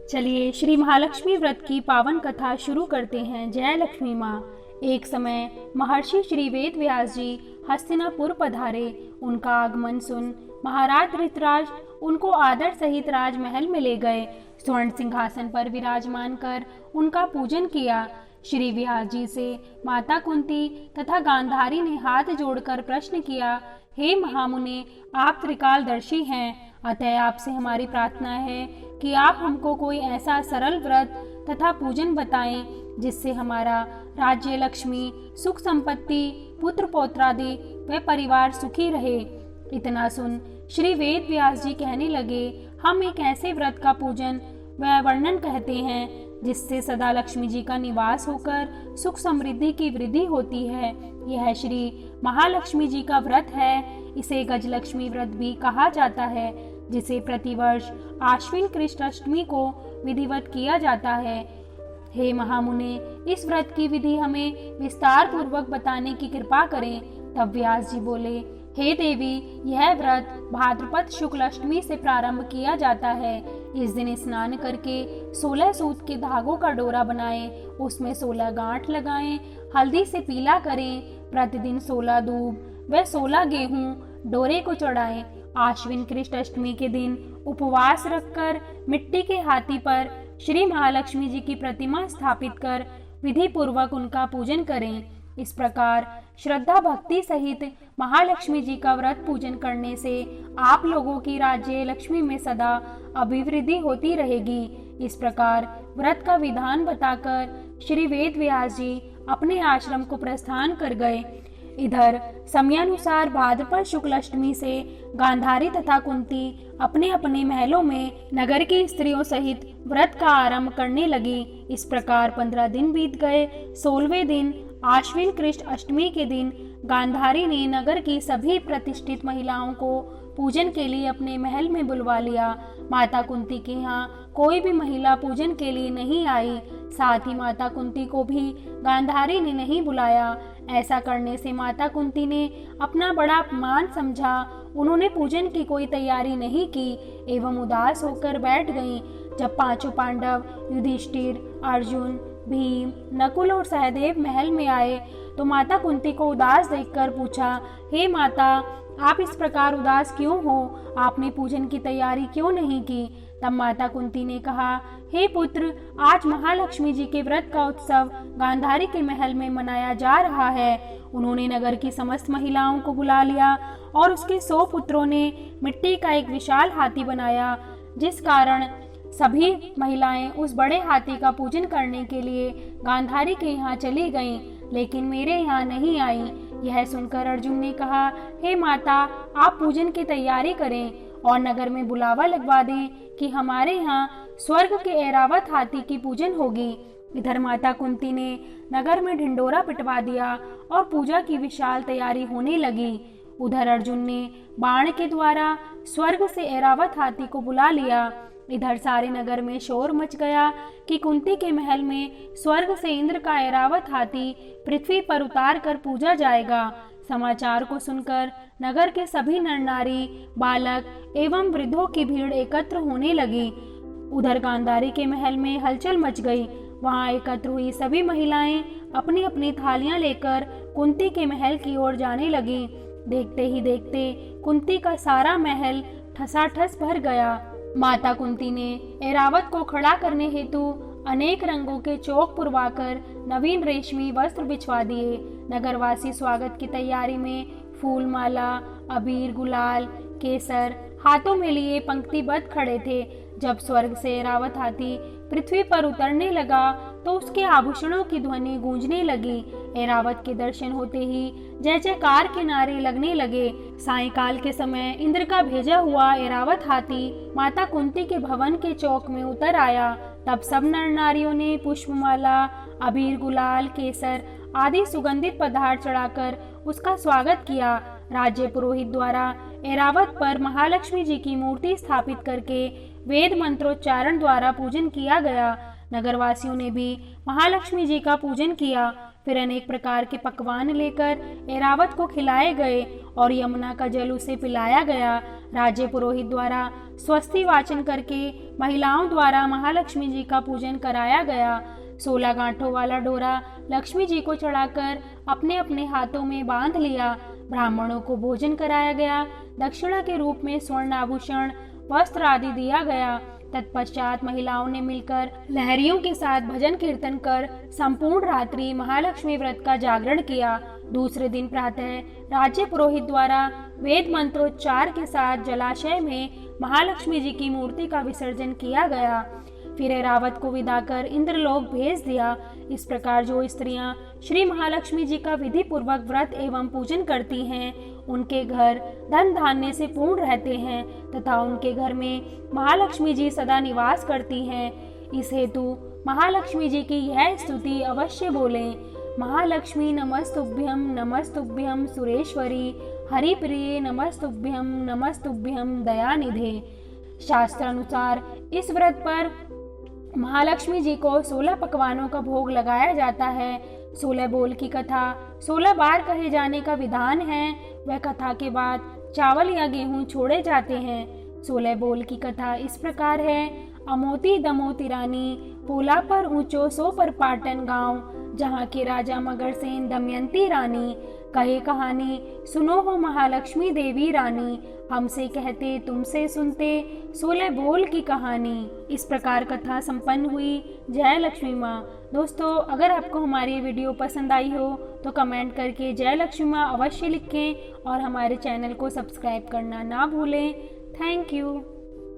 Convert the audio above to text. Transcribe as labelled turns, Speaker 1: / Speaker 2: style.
Speaker 1: चलिए श्री महालक्ष्मी व्रत की पावन कथा शुरू करते हैं। जय लक्ष्मी माँ। एक समय महर्षि श्री वेद व्यास जी हस्तिनापुर पधारे। उनका आगमन सुन महाराज धृतराज उनको आदर सहित राजमहल में ले गए। स्वर्ण सिंहासन पर विराजमान कर उनका पूजन किया। श्री व्यास जी से माता कुंती तथा गांधारी ने हाथ जोड़कर प्रश्न किया, हे महामुने, आप त्रिकालदर्शी हैं, अतः आपसे हमारी प्रार्थना है कि आप हमको कोई ऐसा सरल व्रत तथा पूजन बताएं जिससे हमारा राज्य, लक्ष्मी, सुख संपत्ति, पुत्र पौत्रादि व परिवार सुखी रहे। इतना सुन श्री वेद व्यास जी कहने लगे, हम एक ऐसे व्रत का पूजन व वर्णन कहते हैं जिससे सदा लक्ष्मी जी का निवास होकर सुख समृद्धि की वृद्धि होती है। यह श्री महालक्ष्मी जी का व्रत है। इसे गजलक्ष्मी व्रत भी कहा जाता है, जिसे प्रतिवर्ष आश्विन कृष्ण अष्टमी को विधिवत किया जाता है। हे महामुने, इस व्रत की विधि हमें विस्तार पूर्वक बताने की कृपा करें। तब व्यास जी बोले, हे देवी, यह व्रत भाद्रपद शुक्ल अष्टमी से प्रारंभ किया जाता है। इस दिन स्नान करके 16 सूत के धागों का डोरा बनाएं, उसमें 16 गांठ लगाएं, हल्दी से पीला करें। प्रतिदिन 16 दूब व 16 गेहूं डोरे को चढ़ाएं। आश्विन कृष्ण अष्टमी के दिन उपवास रखकर मिट्टी के हाथी पर श्री महालक्ष्मी जी की प्रतिमा स्थापित कर विधि पूर्वक उनका पूजन करें। इस प्रकार श्रद्धा भक्ति सहित महालक्ष्मी जी का व्रत पूजन करने से आप लोगों की राज्य लक्ष्मी में सदा अभिवृद्धि होती रहेगी। इस प्रकार व्रत का विधान बताकर श्री वेद व्यास जी अपने आश्रम को प्रस्थान कर गए। इधर समयानुसार भाद्रपद शुक्ल अष्टमी से गांधारी तथा कुंती अपने अपने महलों में नगर की स्त्रियों सहित व्रत का आरंभ करने लगी। इस प्रकार 15 दिन बीत गए। 16वें दिन आश्विन कृष्ण अष्टमी के दिन गांधारी ने नगर की सभी प्रतिष्ठित महिलाओं को पूजन के लिए अपने महल में बुलवा लिया। माता कुंती के यहाँ कोई भी महिला पूजन के लिए नहीं आई। साथ ही माता कुंती को भी गांधारी ने नहीं बुलाया। ऐसा करने से माता कुंती ने अपना बड़ा अपमान समझा। उन्होंने पूजन की कोई तैयारी नहीं की एवं उदास होकर बैठ गईं। जब पांचों पांडव युधिष्ठिर, अर्जुन, भीम, नकुल और सहदेव महल में आए तो माता कुंती को उदास देखकर पूछा, हे माता, आप इस प्रकार उदास क्यों हो? आपने पूजन की तैयारी क्यों नहीं की? तब माता कुंती ने कहा, हे पुत्र, आज महालक्ष्मी जी के व्रत का उत्सव गांधारी के महल में मनाया जा रहा है। उन्होंने नगर की समस्त महिलाओं को बुला लिया और उसके 100 पुत्रों ने मिट्टी का एक विशाल हाथी बनाया, जिस कारण सभी महिलाएं उस बड़े हाथी का पूजन करने के लिए गांधारी के यहाँ चली गईं, लेकिन मेरे यहाँ नहीं आई। यह सुनकर अर्जुन ने कहा, हे माता, आप पूजन की तैयारी करें और नगर में बुलावा लगवा दें कि हमारे यहाँ स्वर्ग के ऐरावत हाथी की पूजन होगी। इधर माता कुंती ने नगर में ढिंडोरा पिटवा दिया और पूजा की विशाल तैयारी होने लगी। उधर अर्जुन ने बाण के द्वारा स्वर्ग से ऐरावत हाथी को बुला लिया। इधर सारे नगर में शोर मच गया कि कुंती के महल में स्वर्ग से इंद्र का ऐरावत हाथी पृथ्वी पर उतार कर पूजा जाएगा। समाचार को सुनकर नगर के सभी नर नारी, बालक एवं वृद्धों की भीड़ एकत्र होने लगी। उधर गांधारी के महल में हलचल मच गई। वहां एकत्र हुई सभी महिलाएं अपनी अपनी थालियां लेकर कुंती के महल की ओर जाने लगी। देखते ही देखते कुंती का सारा महल ठसाठस भर गया। माता कुंती ने ऐरावत को खड़ा करने हेतु अनेक रंगों के चौक पुरवाकर नवीन रेशमी वस्त्र बिछवा दिए। नगरवासी स्वागत की तैयारी में फूल माला, अबीर, गुलाल, केसर हाथों में लिए पंक्तिबद्ध खड़े थे। जब स्वर्ग से ऐरावत हाथी पृथ्वी पर उतरने लगा तो उसके आभूषणों की ध्वनि गूंजने लगी। ऐरावत के दर्शन होते ही जय जयकार के नारे लगने लगे। सायंकाल के समय इंद्र का भेजा हुआ ऐरावत हाथी माता कुंती के भवन के चौक में उतर आया। तब सब नर नारियों ने पुष्पमाला, अबीर, गुलाल, केसर आदि सुगंधित पदार्थ चढ़ाकर उसका स्वागत किया। राज्य पुरोहित द्वारा ऐरावत पर महालक्ष्मी जी की मूर्ति स्थापित करके वेद मंत्रोच्चारण द्वारा पूजन किया गया। नगरवासियों ने भी महालक्ष्मी जी का पूजन किया। फिर अनेक प्रकार के पकवान लेकर ऐरावत को खिलाए गए और यमुना का जल उसे पिलाया गया। राज्य पुरोहित द्वारा स्वस्ति वाचन करके महिलाओं द्वारा महालक्ष्मी जी का पूजन कराया गया। 16 गांठों वाला डोरा लक्ष्मी जी को चढ़ाकर अपने अपने हाथों में बांध लिया। ब्राह्मणों को भोजन कराया गया। दक्षिणा के रूप में स्वर्ण आभूषण, वस्त्र आदि दिया गया। तत्पश्चात महिलाओं ने मिलकर लहरियों के साथ भजन कीर्तन कर संपूर्ण रात्रि महालक्ष्मी व्रत का जागरण किया। दूसरे दिन प्रातः राज्य पुरोहित द्वारा वेद मंत्रोच्चार के साथ जलाशय में महालक्ष्मी जी की मूर्ति का विसर्जन किया गया। फिर ऐरावत को विदा कर इंद्रलोक भेज दिया। इस प्रकार जो स्त्रियां श्री महालक्ष्मी जी का विधि पूर्वक व्रत एवं पूजन करती हैं, उनके घर धन धान्य से पूर्ण रहते हैं तथा उनके घर में महालक्ष्मी जी सदा निवास करती हैं। इस हेतु महालक्ष्मी जी की यह स्तुति अवश्य बोलें। महालक्ष्मी नमस्तुभ्यं सुरेश्वरी, हरिप्रिये नमस्तुभ्यं दयानिधे। शास्त्रानुसार इस व्रत पर महालक्ष्मी जी को 16 पकवानों का भोग लगाया जाता है। 16 बोल की कथा 16 बार कहे जाने का विधान है। वह कथा के बाद चावल या गेहूं छोड़े जाते हैं। 16 बोल की कथा इस प्रकार है। अमोती दमोती रानी, पोला पर ऊंचो सो पर पाटन गांव, जहाँ के राजा मगरसेन दमयंती रानी। कहे कहानी सुनो हो महालक्ष्मी देवी रानी, हमसे कहते तुमसे सुनते 16 बोल की कहानी। इस प्रकार कथा संपन्न हुई। जय लक्ष्मी माँ। दोस्तों, अगर आपको हमारी वीडियो पसंद आई हो तो कमेंट करके जय लक्ष्मी माँ अवश्य लिखें और हमारे चैनल को सब्सक्राइब करना ना भूलें। Thank you.